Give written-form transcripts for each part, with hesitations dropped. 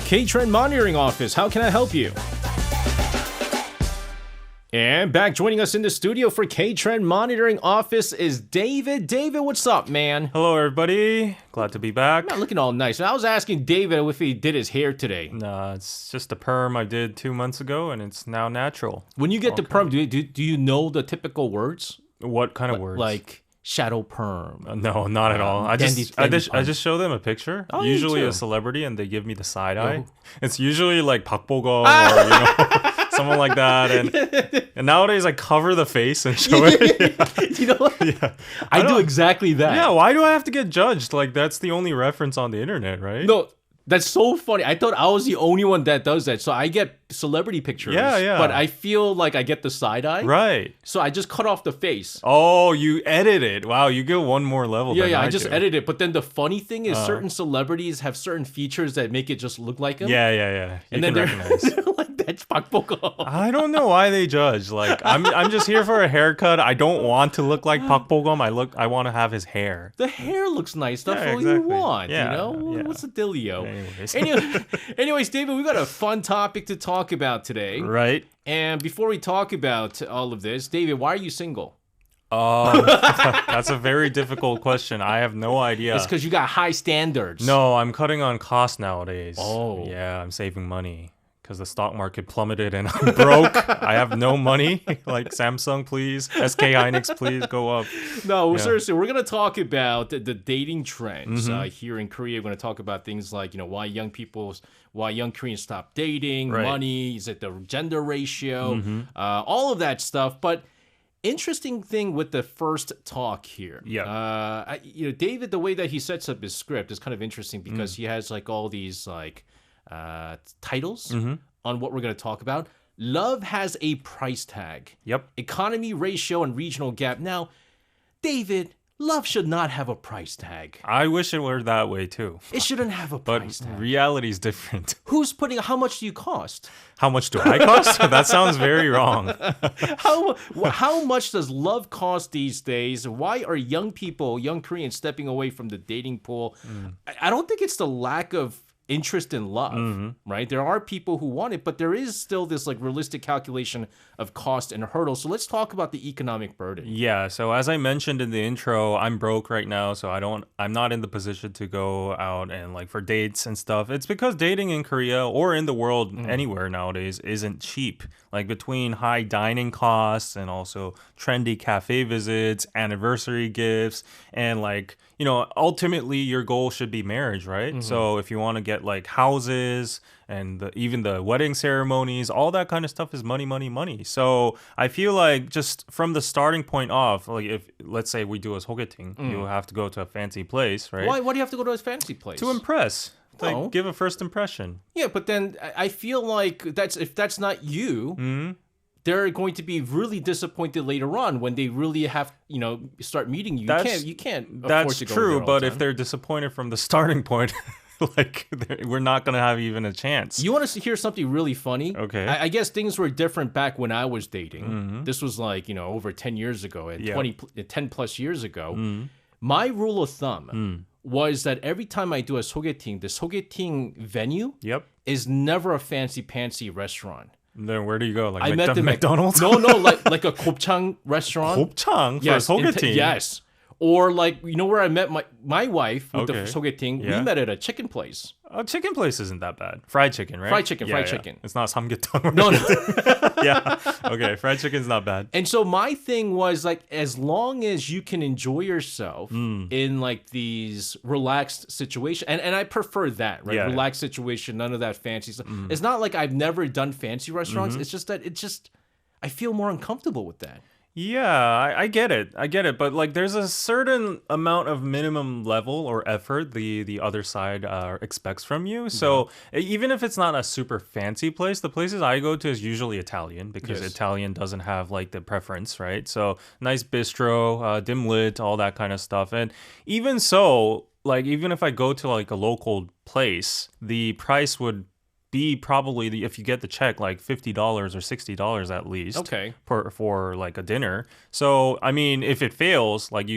K-Trend Monitoring Office. How can I help you? And back joining us in the studio for K-Trend Monitoring Office is David. David, what's up, man? Hello, everybody. Glad to be back. Not looking all nice. I was asking David if he did his hair today. Nah, it's just a perm I did 2 months ago, and it's now natural. When you get the perm, do you know the typical words? What kind of words? Like shadow perm. No, not at all. I just show them a picture. Oh, usually you too. a celebrity, and they give me the side eye. It's usually like 박보검 or someone like that. And nowadays I cover the face and show it. You know what? Yeah. I do exactly that. Yeah, why do I have to get judged? Like, that's the only reference on the internet, right? No, that's so funny. I thought I was the only one that does that. So I get celebrity pictures. Yeah. But I feel like I get the side eye. Right. So I just cut off the face. Oh, you edit it. Wow, you go one more level than Yeah, I I just do. edit it. But then the funny thing is certain celebrities have certain features that make it just look like them. Yeah. You And can then recognize. they're like, that's 박보검. I don't know why they judge. Like, I'm just here for a haircut. I don't want to look like 박보검. I want to have his hair. The hair looks nice. That's Yeah, all you exactly. want, Yeah, you know? yeah. What's the dealio? Anyways. Anyways, David, we've got a fun topic to talk about today. Right. And before we talk about all of this, David, why are you single? That's a very difficult question. I have no idea. It's because you got high standards. No, I'm cutting on costs nowadays. Oh. Yeah, I'm saving money because the stock market plummeted and I'm broke. I have no money. Like, Samsung, please. SK Hynix, please go up. No, Yeah. seriously, we're going to talk about the dating trends here in Korea. We're going to talk about things like, why young Koreans stop dating, Right. money, is it the gender ratio, all of that stuff. But interesting thing with the first talk here. Yeah. David, the way that he sets up his script is kind of interesting because he has like all these like titles on what we're going to talk about. Love has a price tag. Yep. Economy ratio and regional gap. Now, David, love should not have a price tag. I wish it were that way too. It shouldn't have a But price tag. reality is different. How much do you cost? How much do I cost? That sounds very wrong. How much does love cost these days? Why are young Koreans stepping away from the dating pool? I don't think it's the lack of interest in love, right? There are people who want it, but there is still this like realistic calculation of cost and hurdles. So let's talk about the economic burden. Yeah, so as I mentioned in the intro, I'm broke right now, so I'm not in the position to go out and like for dates and stuff. It's because dating in Korea or in the world anywhere nowadays isn't cheap. Like, between high dining costs and also trendy cafe visits, anniversary gifts, and like, ultimately your goal should be marriage, right? So if you want to get like houses and even the wedding ceremonies, all that kind of stuff is money, money, money. So I feel like just from the starting point off, like if let's say we do a sogeting, you'll have to go to a fancy place, right? Why do you have to go to a fancy place? To impress. Like, Oh. give a first impression. Yeah, but then I feel like if that's not you, they're going to be really disappointed later on when they really have start meeting you. You can't afford That's to go true, there all but the if time. they're disappointed from the starting point, like, we're not gonna have even a chance. You want to hear something really funny? Okay. I guess things were different back when I was dating. This was like, over 10 years ago, and Yeah. 10 plus years ago. My rule of thumb was that every time I do a sogeting, the sogeting venue Yep. is never a fancy restaurant. Then where do you go? Like, I met them at McDonald's? No, like a 곱창 restaurant. 곱창 for Yes, a sogeting. yes. Or like, where I met my wife with Okay. the sogeting, we Yeah. met at a chicken place. Oh, chicken place isn't that bad. Fried chicken, right? Fried chicken. It's not samgyetang. No. Yeah. Okay, fried chicken's not bad. And so my thing was like, as long as you can enjoy yourself in like these relaxed situations, and I prefer that, right? Yeah. Relaxed situation, none of that fancy stuff. It's not like I've never done fancy restaurants. It's just that I feel more uncomfortable with that. Yeah, I get it. But like, there's a certain amount of minimum level or effort the other side expects from you. So even if it's not a super fancy place, the places I go to is usually Italian because Yes. Italian doesn't have like the preference, right? So nice bistro, dim lit, all that kind of stuff. And even so, like, even if I go to like a local place, the price would be probably if you get the check like $50 or $60 at least. Okay. For like a dinner. So I mean, if it fails, like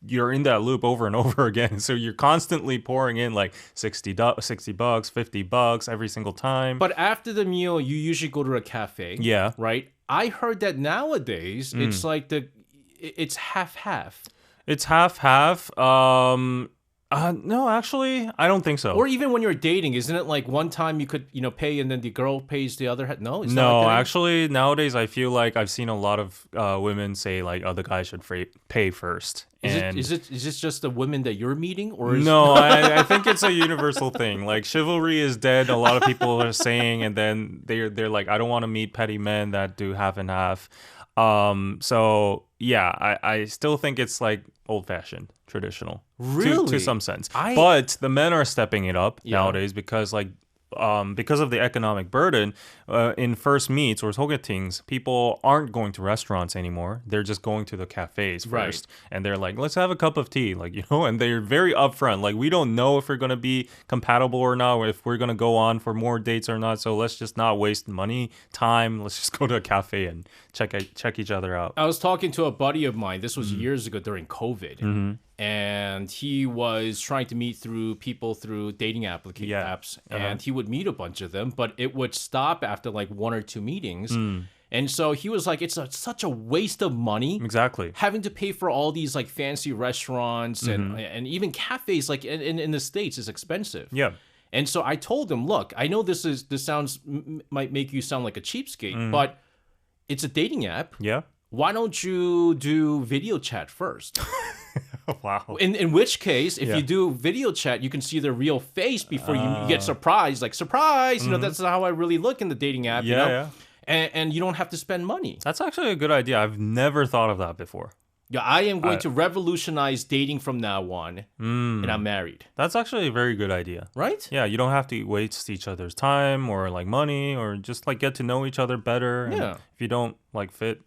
you're in that loop over and over again. So you're constantly pouring in like $60, $50 every single time. But after the meal, you usually go to a cafe. Yeah. Right? I heard that nowadays it's like it's half-half. It's half-half. No, actually, I don't think so. Or even when you're dating, isn't it like one time you could, pay and then the girl pays the other half? No, it's not No, like that. actually, nowadays I feel like I've seen a lot of women say like, "Oh, the guy should pay first." Is this just the women that you're meeting, or is No, I think it's a universal thing. Like chivalry is dead. A lot of people are saying, and then they're like, "I don't want to meet petty men that do half and half." So yeah, I still think it's like old-fashioned, traditional, Really? to some sense. But the men are stepping it up nowadays because because of the economic burden, in first meets or 소개팅s, people aren't going to restaurants anymore. They're just going to the cafes first, and they're like, "Let's have a cup of tea," like and they're very upfront. Like, we don't know if we're gonna be compatible or not, or if we're gonna go on for more dates or not. So let's just not waste money, time. Let's just go to a cafe and check each other out. I was talking to a buddy of mine. This was years ago during COVID. And he was trying to meet people through dating apps, and he would meet a bunch of them, but it would stop after like one or two meetings. And so he was like, it's such a waste of money. Exactly. Having to pay for all these like fancy restaurants and even cafes, like in the States, is expensive. Yeah. And so I told him, look, I know this might make you sound like a cheapskate, but it's a dating app. Yeah. Why don't you do video chat first? Wow. In which case, if you do video chat, you can see their real face before you get surprised. Like, surprise! That's how I really look in the dating app. Yeah. And you don't have to spend money. That's actually a good idea. I've never thought of that before. Yeah, I am going to revolutionize dating from now on, and I'm married. That's actually a very good idea. Right? Yeah, you don't have to waste each other's time or like money, or just like get to know each other better. And Yeah. if you don't like fit,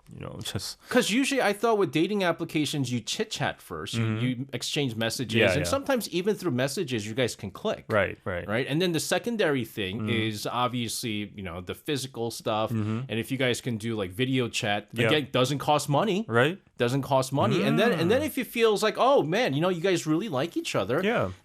just Because usually I thought with dating applications, you chit chat first, you exchange messages, Yeah, and yeah. sometimes even through messages, you guys can click. right. Right. And then the secondary thing is obviously, the physical stuff. And if you guys can do like video chat, again, doesn't cost money. Right? Doesn't cost money. And then if it feels like, oh man, you guys really like each other,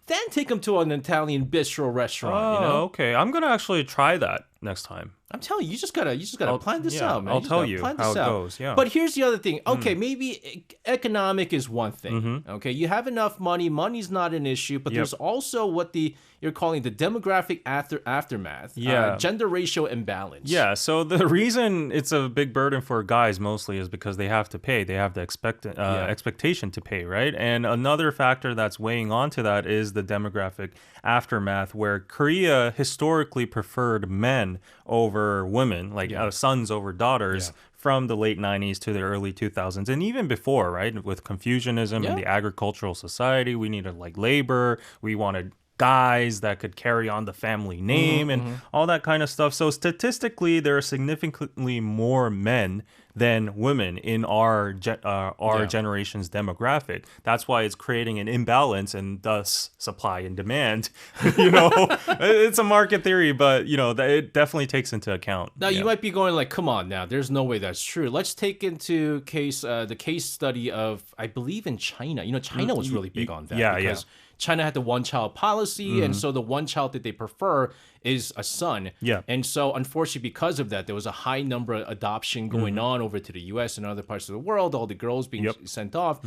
then take them to an Italian bistro restaurant, okay. I'm gonna actually try that next time. I'm telling you, you just gotta plan this out, man. I'll just tell gotta you plan how this it out. goes, yeah. But here's the other thing. Okay, maybe economic is one thing. Okay, you have enough money. Money's not an issue. But there's also what you're calling the demographic aftermath. Yeah. Gender ratio imbalance. Yeah, so the reason it's a big burden for guys mostly is because they have to pay. They have the expectation to pay, right? And another factor that's weighing onto that is the demographic aftermath, where Korea historically preferred men over women, like sons over daughters. From the late 90s to the early 2000s, and even before, right? With Confucianism and the agricultural society, we needed like labor. We wanted guys that could carry on the family name and all that kind of stuff. So statistically, there are significantly more men than women in our generation's demographic. That's why it's creating an imbalance and thus supply and demand. It's a market theory, but it definitely takes into account. Now you might be going like, come on now, there's no way that's true. Let's take into case the case study of, I believe, in China. China was really big on that. Because China had the one-child policy, and so the one child that they prefer is a son. Yeah. And so, unfortunately, because of that, there was a high number of adoption going on over to the U.S. and other parts of the world, all the girls being sent off.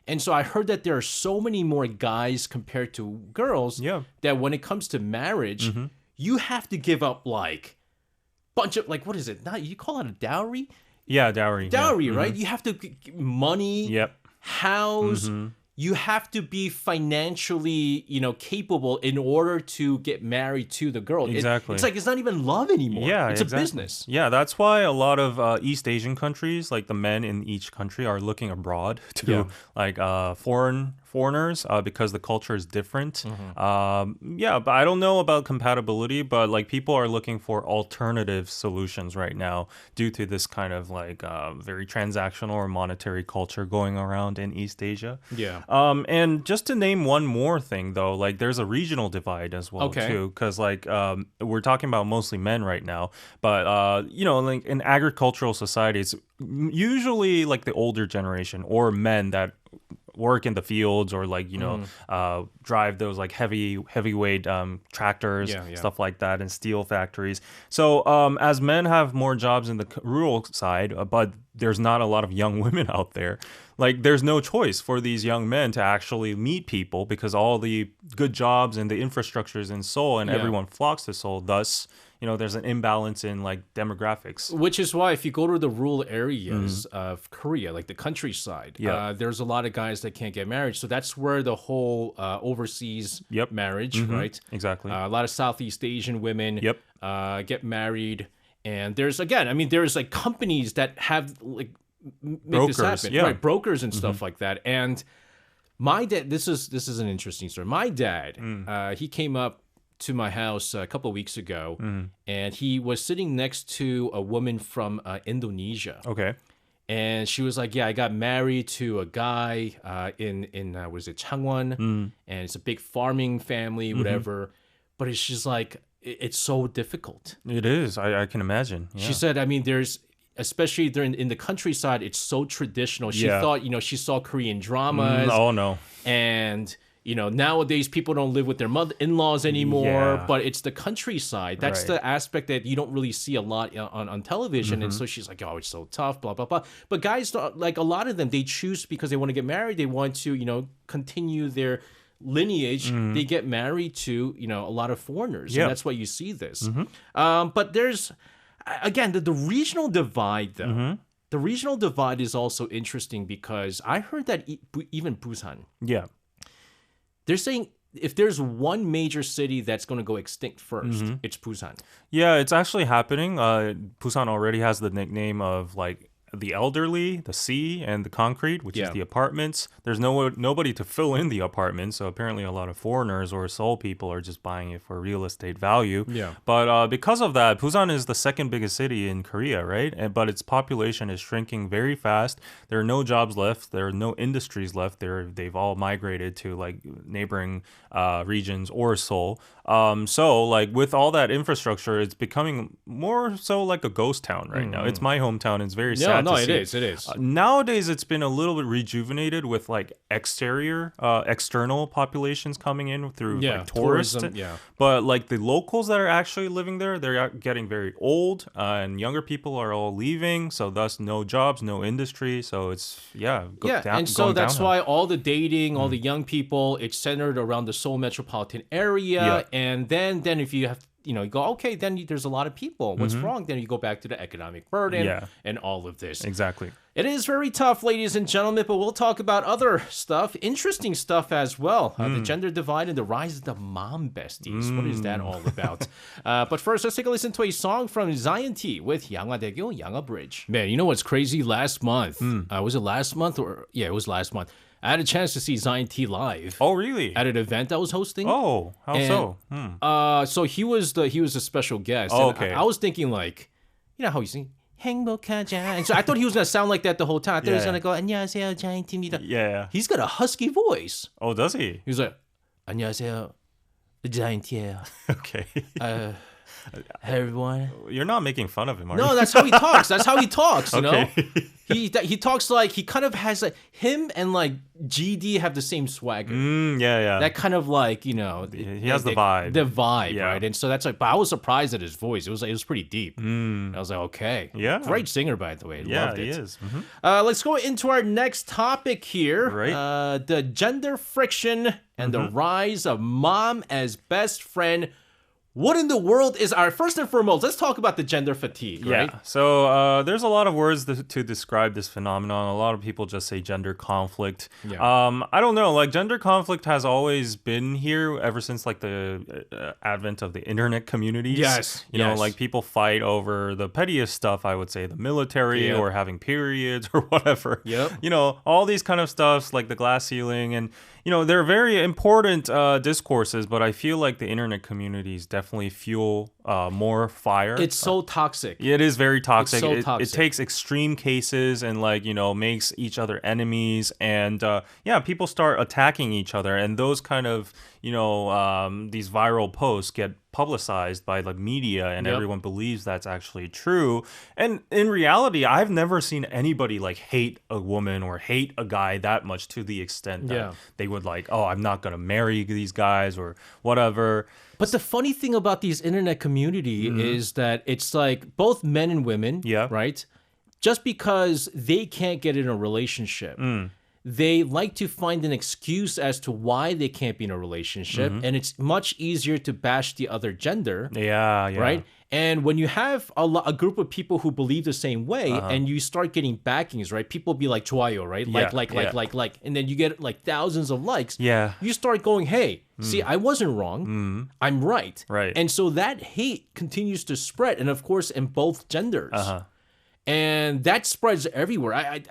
And so I heard that there are so many more guys compared to girls that when it comes to marriage, you have to give up like bunch of, like, what is it? Not, you call it a dowry? Yeah, dowry. Dowry, right? You have to money, house. You have to be financially, capable in order to get married to the girl. Exactly. It's like it's not even love anymore. Yeah, it's exactly. a business. Yeah, that's why a lot of East Asian countries, like the men in each country, are looking abroad to foreigners because the culture is different. But I don't know about compatibility, but like people are looking for alternative solutions right now due to this kind of like very transactional or monetary culture going around in East Asia. Yeah. And just to name one more thing, though, like there's a regional divide as well, too, because like we're talking about mostly men right now, but like in agricultural societies, usually like the older generation or men that work in the fields or like drive those like heavyweight tractors, stuff like that, and steel factories. So as men have more jobs in the rural side, but there's not a lot of young women out there. Like there's no choice for these young men to actually meet people because all the good jobs and the infrastructure is in Seoul, and everyone flocks to Seoul. Thus, there's an imbalance in like demographics. Which is why if you go to the rural areas of Korea, like the countryside, there's a lot of guys that can't get married. So that's where the whole overseas marriage, right? Exactly. A lot of Southeast Asian women get married. And there's like companies that have like make brokers, this happen, right? Brokers and stuff like that. And my dad, this is an interesting story. My dad, he came up to my house a couple of weeks ago, and he was sitting next to a woman from Indonesia. Okay. And she was like, "Yeah, I got married to a guy in was it Changwon, and it's a big farming family, whatever." But it's just like it's so difficult. It is. I can imagine. Yeah. She said, I mean, especially in the countryside, it's so traditional. She thought, she saw Korean dramas. Oh, no. And, nowadays people don't live with their in-laws anymore, but it's the countryside. That's the aspect that you don't really see a lot on television. And so she's like, oh, it's so tough, blah, blah, blah. But guys, like a lot of them, they choose because they want to get married. They want to, continue their lineage. They get married to a lot of foreigners, and that's why you see this. But there's again the regional divide though. The regional divide is also interesting because I heard that even Busan, they're saying if there's one major city that's going to go extinct first, it's Busan. Yeah, it's actually happening. Busan already has the nickname of like the elderly, the sea, and the concrete, which is the apartments. There's nobody to fill in the apartments, so apparently a lot of foreigners or Seoul people are just buying it for real estate value. Yeah. But because of that, Busan is the second biggest city in Korea, right? But its population is shrinking very fast. There are no jobs left. There are no industries left. They've all migrated to like neighboring regions or Seoul. So like with all that infrastructure, it's becoming more so like a ghost town right now. It's my hometown. It's very sad. No, it is. Nowadays, it's been a little bit rejuvenated with like external populations coming in through like tourists. Tourism, But like the locals that are actually living there, they're getting very old, and younger people are all leaving. So thus, no jobs, no industry. So it's and so that's why all the dating, all the young people, it's centered around the Seoul metropolitan area. And then if you have you go, okay, then there's a lot of people. What's wrong? Then you go back to the economic burden and all of this. Exactly. It is very tough, ladies and gentlemen, but we'll talk about other stuff, interesting stuff as well. The gender divide and the rise of the mom besties. What is that all about? But first, let's take a listen to a song from Zion T with 양화대교, 양화 Bridge. Man, you know what's crazy? Last month, was it last month? It was last month. I had a chance to see Zion T live. Oh, really? At an event I was hosting. Oh, how so? So he was a special guest. Oh, and okay. I was thinking like, you know how you sing 행복하자. And so I thought he was gonna sound like that the whole time. I thought he was gonna go 안녕하세요 Zion T입니다. Yeah. He's got a husky voice. Oh, does he? He's like 안녕하세요 Zion T예요. Okay. Hey everyone. You're not making fun of him, are you? No, that's how he talks. That's how he talks, you know? Okay. He talks like, he kind of has like, him and like GD have the same swagger. Yeah. That kind of like, he has the vibe. The vibe, Yeah. right? And so that's like, but I was surprised at his voice. It was pretty deep. I was like, okay. Yeah. Great singer, by the way. Yeah, Loved it. he is. Let's go into our next topic here. Right. The gender friction and the rise of mom as best friend. What in the world is our first and foremost? Let's talk about the gender fatigue, right? Yeah. So there's a lot of words to describe this phenomenon. A lot of people just say gender conflict. Yeah. I don't know. Like gender conflict has always been here ever since like the advent of the internet communities. Yes. You know, like people fight over the pettiest stuff. I would say the military or having periods or whatever. Yep. You know, all these kind of stuffs like the glass ceiling and. You know, they're very important discourses, but I feel like the internet communities definitely fuel more fire. It's so toxic. It is very toxic. It's so toxic. It takes extreme cases and like, makes each other enemies. And people start attacking each other. And those kind of, these viral posts get publicized by the media and Yep. everyone believes that's actually true. And in reality, I've never seen anybody like hate a woman or hate a guy that much to the extent that Yeah. they would like, oh, I'm not going to marry these guys or whatever. But the funny thing about these internet community is that it's like both men and women, Yeah. right? Just because they can't get in a relationship, they like to find an excuse as to why they can't be in a relationship, and it's much easier to bash the other gender, Yeah. right? And when you have a group of people who believe the same way, and you start getting backings, right? People be like 좋아요, right? Yeah, Like, and then you get like thousands of likes. Yeah. You start going, hey, see, I wasn't wrong. I'm right. Right. And so that hate continues to spread, and of course, in both genders. And that spreads everywhere. I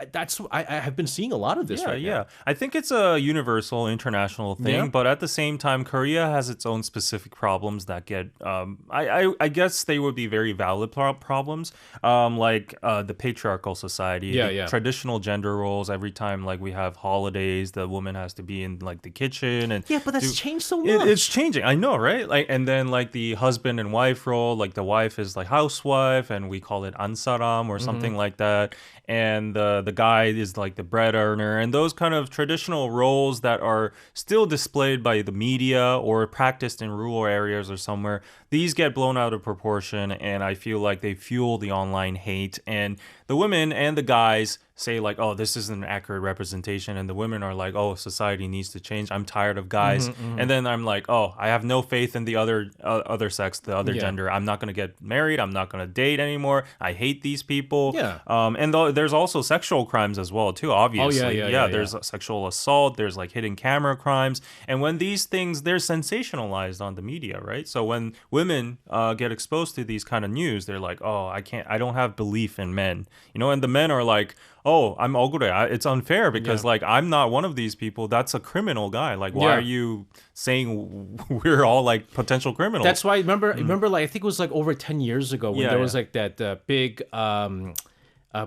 have been seeing a lot of this right now. I think it's a universal, international thing, Yeah. but at the same time, Korea has its own specific problems that get. I guess they would be very valid problems, like the patriarchal society, the traditional gender roles. Every time like we have holidays, the woman has to be in like the kitchen, and Yeah, but that's changed so much. it's changing. I know, right? Like, and then like the husband and wife role, like the wife is like housewife, and we call it ansaram or something like that, and the guy is like the bread earner, and those kind of traditional roles that are still displayed by the media or practiced in rural areas or somewhere, these get blown out of proportion, and I feel like they fuel the online hate. And the women and the guys say like, oh, this isn't an accurate representation, and the women are like, oh, society needs to change, I'm tired of guys. And then I'm like, oh, I have no faith in the other sex, the other gender. I'm not going to get married, I'm not going to date anymore, I hate these people. And there's also sexual crimes as well too, obviously. There's sexual assault, there's like hidden camera crimes, and when these things, they're sensationalized on the media, right? So when women get exposed to these kind of news, they're like, oh, I don't have belief in men, you know. And the men are like, oh, I'm 억울해. It's unfair because like I'm not one of these people. That's a criminal guy. Like, why are you saying we're all like potential criminals? That's why remember like I think it was like over 10 years ago when there was like that big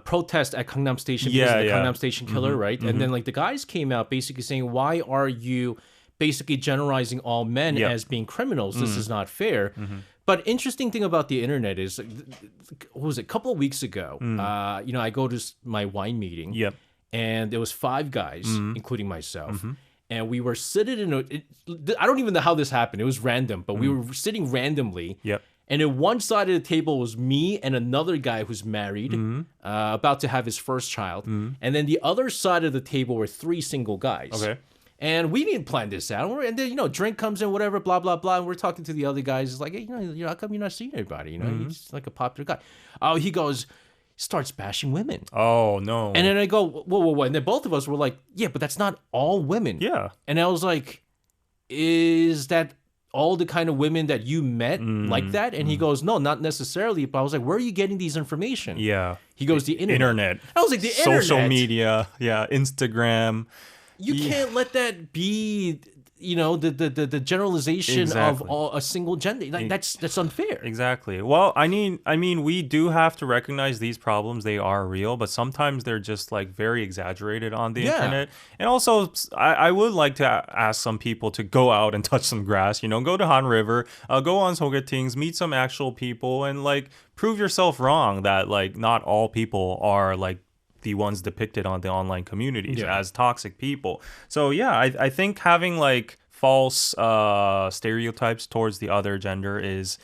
protest at Gangnam Station because of the Gangnam Station killer, right? And then like the guys came out basically saying, why are you basically generalizing all men as being criminals? This is not fair. But interesting thing about the internet is, what was it? A couple of weeks ago, you know, I go to my wine meeting, and there was 5 guys, including myself, and we were sitting in I don't even know how this happened. It was random, but we were sitting randomly. And in one side of the table was me and another guy who's married, about to have his first child, and then the other side of the table were 3 single guys. Okay. And we didn't plan this out. And then, you know, drink comes in, whatever, blah, blah, blah. And we're talking to the other guys. It's like, hey, you know, how come you're not seeing anybody? You know, he's just like a popular guy. Oh, he starts bashing women. Oh, no. And then I go, whoa. And then both of us were like, yeah, but that's not all women. Yeah. And I was like, is that all the kind of women that you met like that? And he goes, no, not necessarily. But I was like, where are you getting these information? Yeah. He goes, the internet. I was like, the Social internet? media. Yeah. Instagram. You can't let that be, you know, the generalization of a single gender. Like that's unfair. Exactly. Well, I mean, we do have to recognize these problems. They are real, but sometimes they're just like very exaggerated on the internet. And also, I would like to ask some people to go out and touch some grass. You know, go to Han River, go on 소개팅s, meet some actual people, and like prove yourself wrong that like not all people are like the ones depicted on the online communities as toxic people. So yeah, I think having like false stereotypes towards the other gender is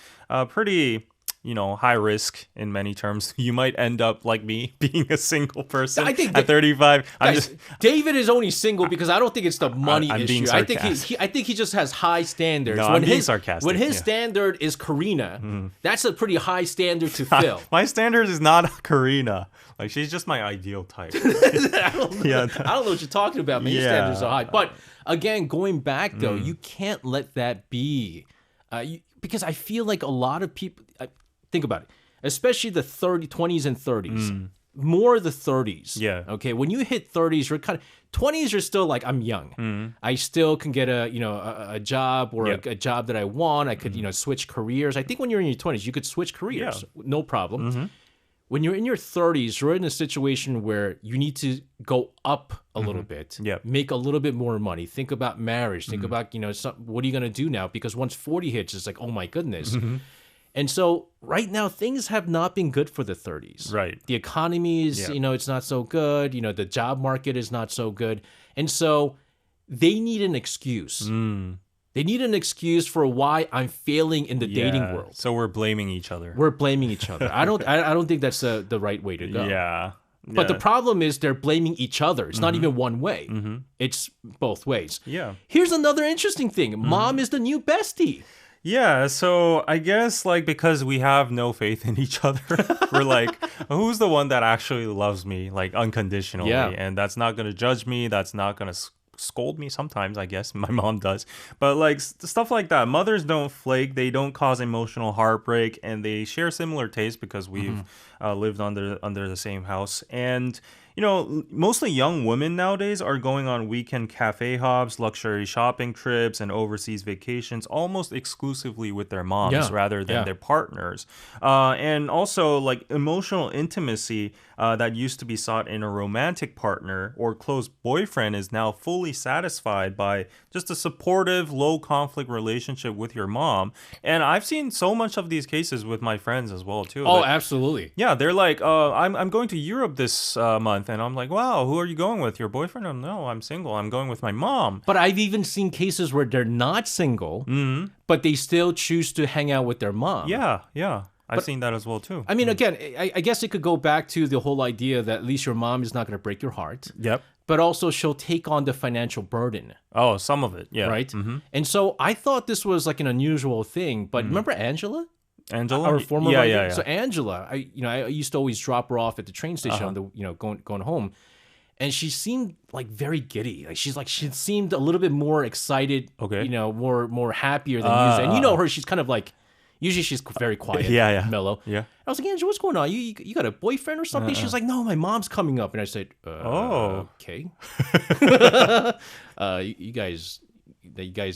pretty, you know, high risk in many terms. You might end up like me, being a single person at 35. Guys, David is only single because I don't think it's the money I'm issue. being I think he just has high standards. No, I'm being sarcastic. When his standard is Karina, that's a pretty high standard to fill. My standard is not Karina. Like, she's just my ideal type. I don't know what you're talking about. My standards are high. But again, going back though, you can't let that be. Because I feel like a lot of people, think about it, especially the 20s and 30s, more the 30s. Yeah. Okay. When you hit 30s, you're kind of, 20s are still like, I'm young. I still can get a job or a job that I want. I could, switch careers. I think when you're in your 20s, you could switch careers. No problem. when you're in your 30s, you're in a situation where you need to go up a little bit, make a little bit more money, think about marriage, think about, what are you going to do now? Because once 40 hits, it's like, oh my goodness. And so right now, things have not been good for the 30s. Right. The economy is, it's not so good. The job market is not so good. And so they need an excuse. They need an excuse for why I'm failing in the dating world. So we're blaming each other. We're blaming each other. I don't think that's the right way to go. Yeah. But the problem is they're blaming each other. It's not even one way. It's both ways. Yeah. Here's another interesting thing. Mom is the new bestie. Yeah, so I guess because we have no faith in each other, we're like, who's the one that actually loves me unconditionally? Yeah. And that's not going to judge me. That's not going to scold me sometimes, I guess. My mom does. But stuff like that. Mothers don't flake. They don't cause emotional heartbreak. And they share similar tastes because we've lived under the same house. And mostly young women nowadays are going on weekend cafe hops, luxury shopping trips, and overseas vacations almost exclusively with their moms rather than their partners. And also, emotional intimacy that used to be sought in a romantic partner or close boyfriend is now fully satisfied by just a supportive, low-conflict relationship with your mom. And I've seen so much of these cases with my friends as well, too. Oh, absolutely. Yeah, they're like, I'm going to Europe this month. And I'm like, wow, who are you going with? Your boyfriend? Oh, no, I'm single. I'm going with my mom. But I've even seen cases where they're not single, but they still choose to hang out with their mom. Yeah. I've seen that as well, too. I mean, again, I guess it could go back to the whole idea that at least your mom is not going to break your heart. Yep. But also she'll take on the financial burden. Oh, some of it, yeah. Right? And so I thought this was an unusual thing. But remember Angela? Our former writer? Yeah. So Angela, I used to always drop her off at the train station on the going home, and she seemed very giddy. She seemed a little bit more excited. Okay. More happier than usual. And her, she's kind of usually she's very quiet, mellow. Yeah. I was like, Angela, what's going on? You got a boyfriend or something? She was like, no, my mom's coming up, and I said, okay. You guys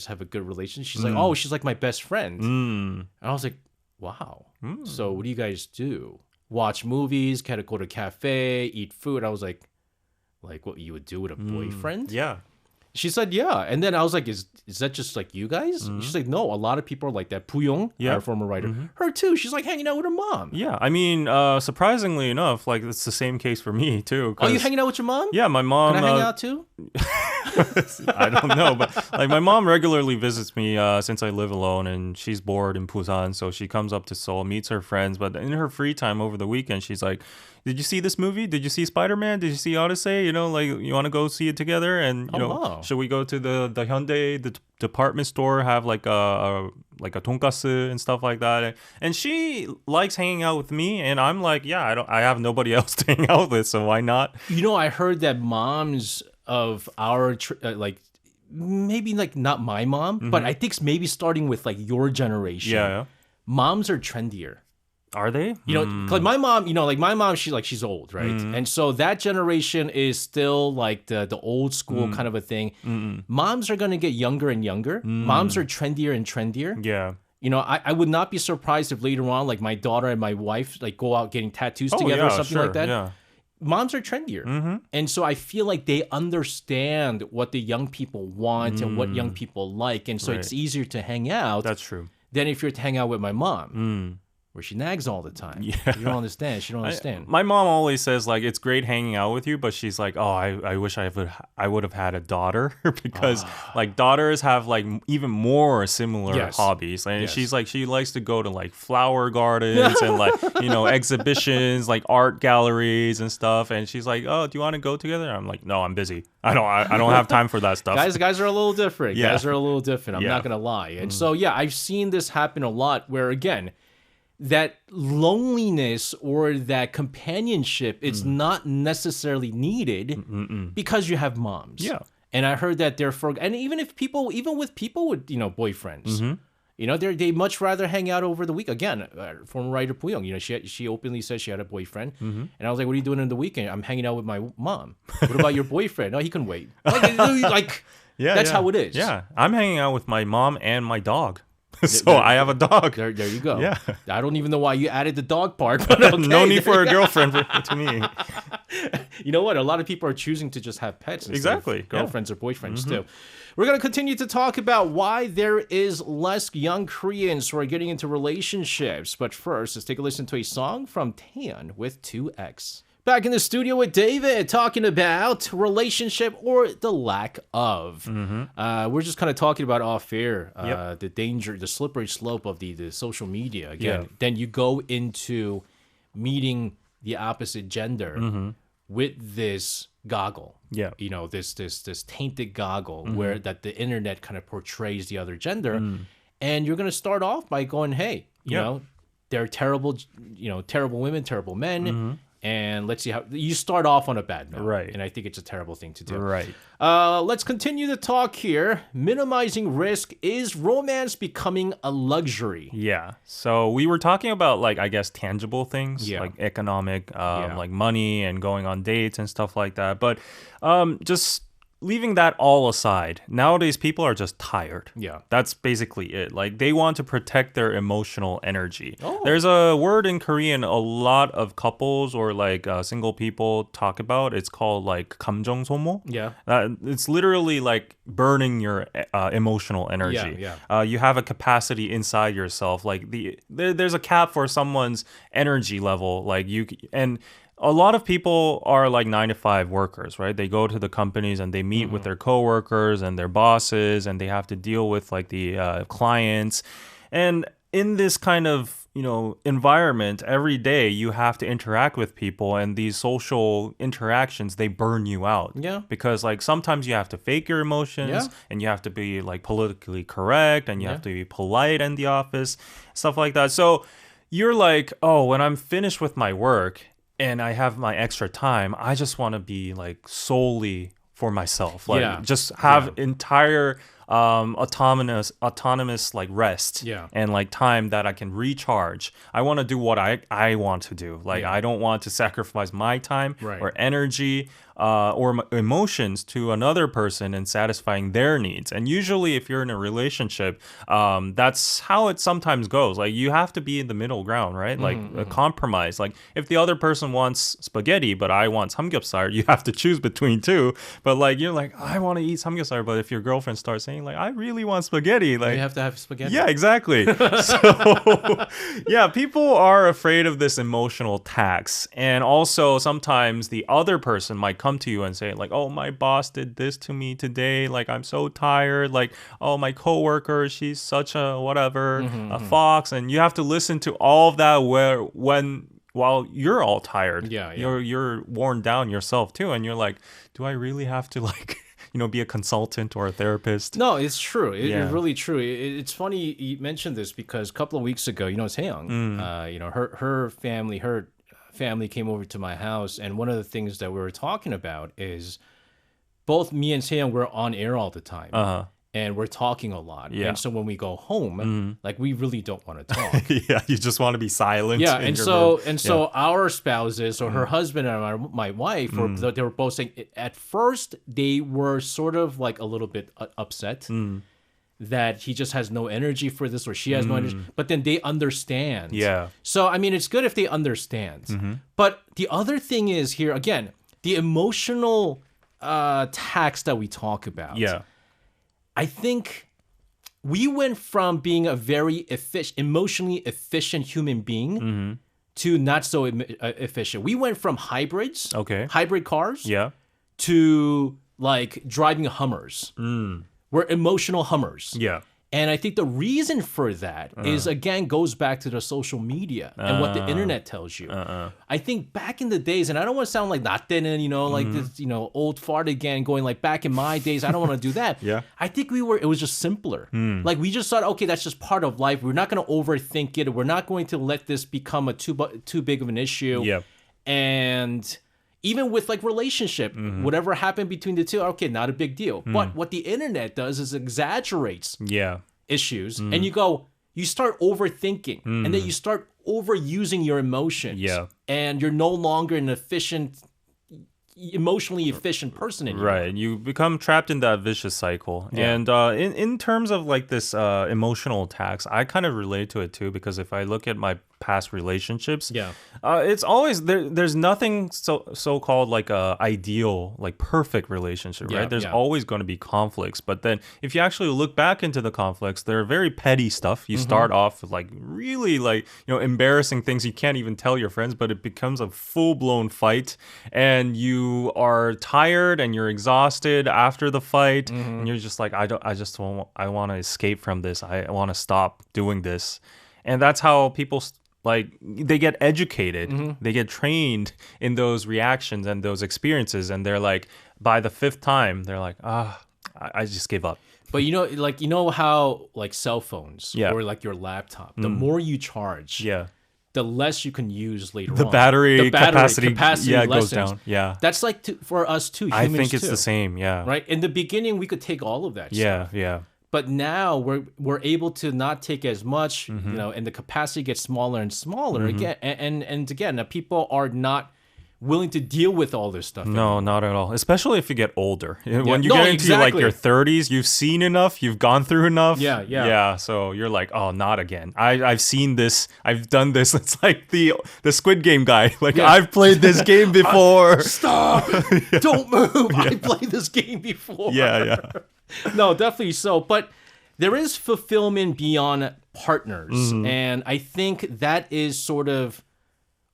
have a good relationship. She's like, oh, she's like my best friend. And I was like, wow. So what do you guys do? Watch movies, kind of go to a cafe, eat food. I was like what you would do with a boyfriend? Yeah. She said, yeah. And then I was like, is that just you guys? She's like, no, a lot of people are like that. Puyong, our former writer, her too. She's hanging out with her mom. Yeah. I mean, surprisingly enough, it's the same case for me too. Oh, you hanging out with your mom? Yeah, my mom. Can I hang out too? I don't know, but my mom regularly visits me since I live alone, and she's bored in Busan, so she comes up to Seoul, meets her friends. But in her free time over the weekend, she's like, did you see this movie? Did you see Spider-Man? Did you see Odyssey? You want to go see it together? And should we go to the Hyundai, the department store, have a tonkatsu and stuff like that? And she likes hanging out with me, and I'm like, yeah, I have nobody else to hang out with, so why not? I heard that moms of our maybe not my mom, but I think maybe starting with your generation. Yeah. Moms are trendier. Are they? My mom, my mom, she's old, right? And so that generation is still the old school kind of a thing. Moms are going to get younger and younger. Moms are trendier and trendier. Yeah. I would not be surprised if later on, my daughter and my wife, go out getting tattoos together or something like that. Yeah. Moms are trendier. And so I feel like they understand what the young people want and what young people like. And so it's easier to hang out. That's true. Than if you're to hang out with my mom. Where she nags all the time. Yeah. You don't understand. She don't understand. My mom always says it's great hanging out with you, but she's like, oh, I wish I would have had a daughter because daughters have even more similar hobbies. And she's she likes to go to flower gardens and exhibitions, art galleries and stuff. And she's like, oh, do you want to go together? I'm like, no, I'm busy. I don't have time for that stuff. Guys are a little different. Yeah. Guys are a little different. I'm not gonna lie. And so I've seen this happen a lot where again, that loneliness or that companionship it's not necessarily needed because you have moms. Yeah. And I heard that and even with people with boyfriends, they much rather hang out over the week. Again, former writer Puyong, she openly said she had a boyfriend, and I was like, "What are you doing in the weekend?" I'm hanging out with my mom. What about your boyfriend? No, he can wait. That's how it is. Yeah, I'm hanging out with my mom and my dog. So I have a dog. There you go. Yeah. I don't even know why you added the dog part, but okay. No need for a girlfriend to me. You know what? A lot of people are choosing to just have pets instead Exactly. of girlfriends or boyfriends too. We're going to continue to talk about why there is less young Koreans who are getting into relationships. But first, let's take a listen to a song from Tan with 2X. Back in the studio with David, talking about relationship or the lack of. We're just kind of talking about off air, the danger, the slippery slope of the social media. Again, then you go into meeting the opposite gender with this goggle. Yeah. You know, this tainted goggle where that the internet kind of portrays the other gender. And you're going to start off by going, hey, you know, they're terrible, terrible women, terrible men. And let's see how you start off on a bad note. Right. And I think it's a terrible thing to do. Right. Let's continue the talk here. Minimizing risk. Is romance becoming a luxury? Yeah. So we were talking about like, I guess, tangible things Yeah. like economic, like money and going on dates and stuff like that. But just leaving that all aside, nowadays people are just tired. Yeah. That's basically it. Like they want to protect their emotional energy. Oh. There's a word in Korean a lot of couples or like single people talk about. It's called like 감정 소모. Yeah. It's literally like burning your emotional energy. Yeah. You have a capacity inside yourself. Like there's a cap for someone's energy level. Like and a lot of people are like 9-to-5 workers, right? They go to the companies and they meet with their coworkers and their bosses, and they have to deal with like the clients. And in this kind of environment, every day you have to interact with people, and these social interactions, they burn you out. Yeah. Because like sometimes you have to fake your emotions, and you have to be like politically correct, and you have to be polite in the office, stuff like that. So you're like, oh, when I'm finished with my work and I have my extra time, I just want to be like solely for myself. Like just have entire autonomous like rest and like time that I can recharge. I want to do what I want to do. Like I don't want to sacrifice my time or energy or emotions to another person and satisfying their needs. And usually if you're in a relationship, that's how it sometimes goes. Like you have to be in the middle ground, right? Like a compromise. Like if the other person wants spaghetti, but I want samgyeopsal, you have to choose between two. But like you're like, I want to eat samgyeopsal, but if your girlfriend starts saying like, I really want spaghetti, like you have to have spaghetti. Yeah, exactly. So yeah, people are afraid of this emotional tax. And also sometimes the other person might come to you and say like, oh, my boss did this to me today, like I'm so tired, like, oh, my coworker, she's such a whatever, a fox, and you have to listen to all of that while you're all tired. You're worn down yourself too, and you're like, do I really have to like be a consultant or a therapist? No, it's true. It's really true. It's funny you mentioned this because a couple of weeks ago, Seong, her family came over to my house, and one of the things that we were talking about is both me and Seong were on air all the time. And we're talking a lot. And so when we go home, like we really don't want to talk. You just want to be silent. Yeah, and so our spouses or her husband and my wife, they were both saying at first they were sort of like a little bit upset that he just has no energy for this or she has no energy, but then they understand. Yeah. So I mean, it's good if they understand. But the other thing is here again, the emotional tax that we talk about. Yeah. I think we went from being a very emotionally efficient human being to not so efficient. We went from hybrids, hybrid cars, to like driving Hummers. We're emotional Hummers. Yeah. And I think the reason for that is, again, goes back to the social media and what the internet tells you. I think back in the days, and I don't want to sound like 나때는, like this, old fart again, going like back in my days, I don't want to do that. I think it was just simpler. Like we just thought, okay, that's just part of life. We're not going to overthink it. We're not going to let this become a too big of an issue. And even with like relationship, whatever happened between the two, okay, not a big deal. But what the internet does is exaggerates issues, and you start overthinking, and then you start overusing your emotions, and you're no longer an efficient emotionally efficient person anymore. Right. You become trapped in that vicious cycle. Yeah. And in terms of like this emotional attacks, I kind of relate to it too, because if I look at my past relationships, Yeah. it's always there's nothing so-called like a ideal, like perfect relationship, Yeah, right? There's yeah. always going to be conflicts. But then if you actually look back into the conflicts, they're very petty stuff. You start off with like really like, embarrassing things you can't even tell your friends, but it becomes a full-blown fight and you are tired and you're exhausted after the fight and you're just like, I want to escape from this. I want to stop doing this. And that's how people like they get educated, they get trained in those reactions and those experiences, and they're like, by the fifth time, they're like, I just gave up. But how like cell phones Yeah. or like your laptop, the more you charge, Yeah, the less you can use later the on. battery capacity yeah, goes lessens. down. Yeah, That's like for us too. I Humans think it's too, the same. Yeah, right? In the beginning, we could take all of that stuff. yeah. But now we're able to not take as much, and the capacity gets smaller and smaller again. And again, people are not willing to deal with all this stuff. No, not at all. Especially if you get older. When you No, get into like exactly. your 30s, you've seen enough, you've gone through enough. Yeah. Yeah, so you're like, oh, not again. I've seen this. I've done this. It's like the Squid Game guy. Like, Yeah. I've played this game before. Stop! Don't move! I played this game before. Yeah. No, definitely so. But there is fulfillment beyond partners. And I think that is sort of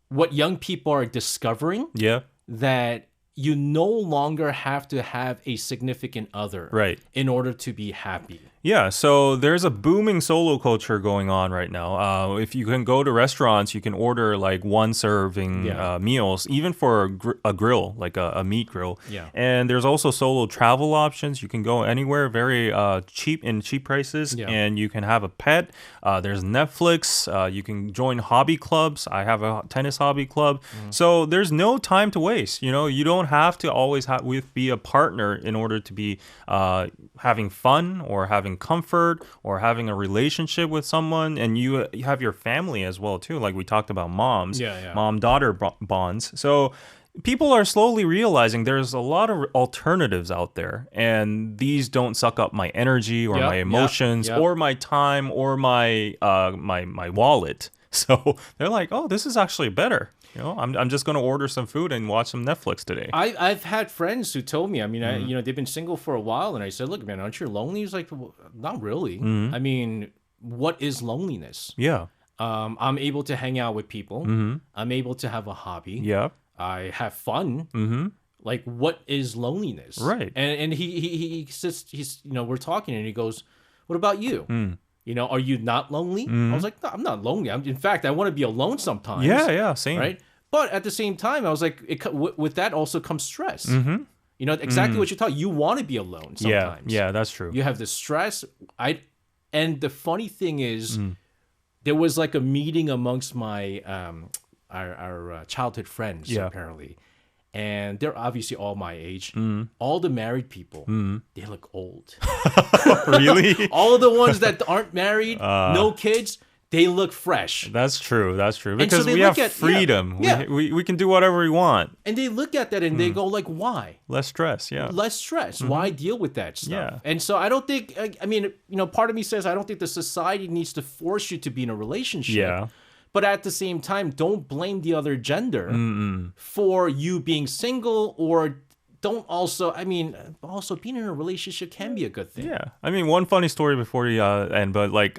what young people are discovering, Yeah, that you no longer have to have a significant other right. in order to be happy. Yeah, so there's a booming solo culture going on right now. If you can go to restaurants, you can order like one serving meals, even for a grill, like a meat grill. Yeah. And there's also solo travel options. You can go anywhere, very cheap prices, Yeah. and you can have a pet. There's Netflix. You can join hobby clubs. I have a tennis hobby club. So there's no time to waste. You don't have to always be a partner in order to be having fun or having comfort or having a relationship with someone. And you have your family as well too, like we talked about moms. Yeah. Mom-daughter bonds. So people are slowly realizing there's a lot of alternatives out there, and these don't suck up my energy or Yep, my emotions yep. or my time or my my wallet. So they're like, oh, this is actually better. I'm just going to order some food and watch some Netflix today. I've had friends who told me, they've been single for a while, and I said, look, man, aren't you lonely? He's like, well, not really. I mean, what is loneliness? Yeah. I'm able to hang out with people. I'm able to have a hobby. Yeah. I have fun. Like, what is loneliness? Right. And he says, we're talking, and he goes, what about you? Are you not lonely? I was like, no, I'm not lonely. In fact, I want to be alone sometimes. Yeah, same. Right. But at the same time, I was like, with that also comes stress. Exactly what you're talking. You want to be alone sometimes. Yeah, that's true. You have the stress. And the funny thing is, there was like a meeting amongst my our childhood friends apparently, and they're obviously all my age. All the married people, they look old. Really? All of the ones that aren't married, no kids, they look fresh. That's true. so Because they we look have at- freedom. yeah. We can do whatever we want. And they look at that and they go like, why? Less stress. Yeah. Less stress. Why deal with that stuff? Yeah. And so I don't think, part of me says I don't think the society needs to force you to be in a relationship. Yeah. But at the same time, don't blame the other gender for you being single, or don't also being in a relationship can be a good thing. Yeah. I mean, one funny story before you end, but like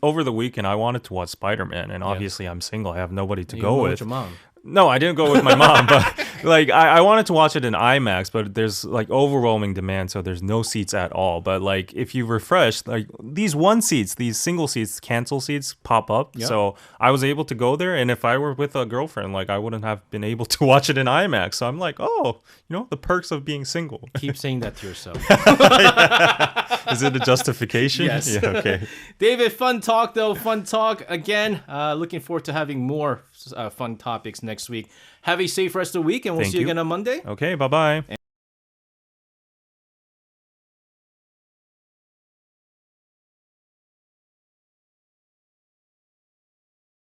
over the weekend, I wanted to watch Spider-Man, and obviously I'm single. I have nobody to go went with. your mom. No, I didn't go with my mom, but like I wanted to watch it in IMAX, but there's like overwhelming demand, so there's no seats at all. But like if you refresh, like these single seats, cancel seats pop up. Yeah. So I was able to go there, and if I were with a girlfriend, like I wouldn't have been able to watch it in IMAX. So I'm like, oh, the perks of being single. Keep saying that to yourself. Is it a justification? Yes. Yeah, okay. David, fun talk though. Fun talk again. Looking forward to having more fun topics next week. Have a safe rest of the week, and we'll Thank see you you. again on Monday. Okay, bye-bye.